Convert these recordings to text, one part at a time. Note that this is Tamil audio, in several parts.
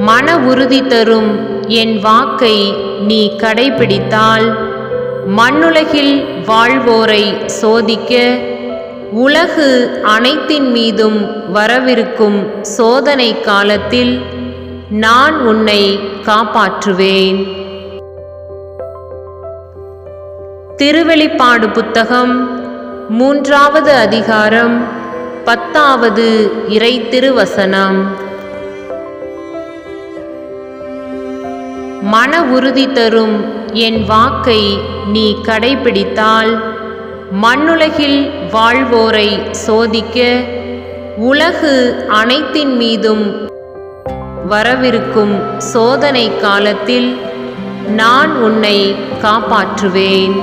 மன உறுதி தரும் என் வாக்கை நீ கடைபிடித்தால் மண்ணுலகில் வாழ்வோரை சோதிக்க உலகு அனைத்தின் மீதும் வரவிருக்கும் சோதனை காலத்தில் நான் உன்னை காப்பாற்றுவேன். திருவெளிப்பாடு புத்தகம் 3வது அதிகாரம் 10வது இறை திருவசனம். மன உறுதி தரும் என் வாக்கை நீ கடைபிடித்தால் மண்ணுலகில் வாழ்வோரை சோதிக்க உலகு அனைத்தின் மீதும் வரவிருக்கும் சோதனை காலத்தில் நான் உன்னை காப்பாற்றுவேன்.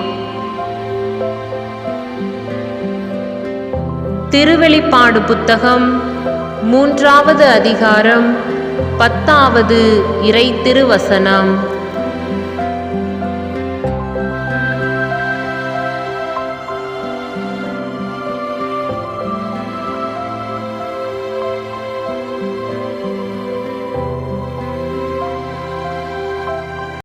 திருவெளிப்பாடு புத்தகம் 3வது அதிகாரம் 10வது இறை திருவசனம்.